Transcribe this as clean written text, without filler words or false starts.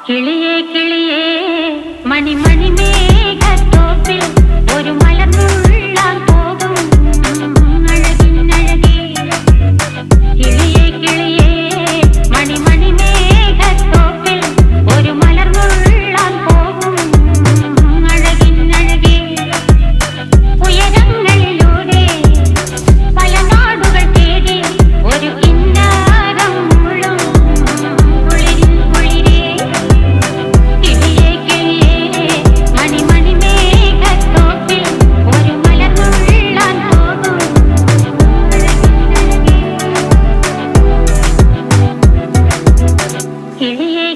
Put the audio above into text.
കിളിയേ കിളിയേ മണിമണി മേഘത്തോപ്പിൽ ഒരു മലർന്നുള്ളാൻ പോകും അഴകിനഴകേ. കിളിയേ കിളിയേ മണിമണി മേഘത്തോപ്പിൽ ഒരു മലർന്നുള്ളാൻ പോകും അഴകിനഴകേ. ഉയരങ്ങളിലൂടെ പല നാടുകൾ തേടി ഒരു കിന്നാരം മുള്ളും കുളിരിൻ കുളിരേ. കിളിയേ കിളിയേ മണിമണി മേഘത്തോപ്പിൽ ഒരു മലർന്നുള്ളാൻ പോകും അഴകിനഴകേ. കിളിയേ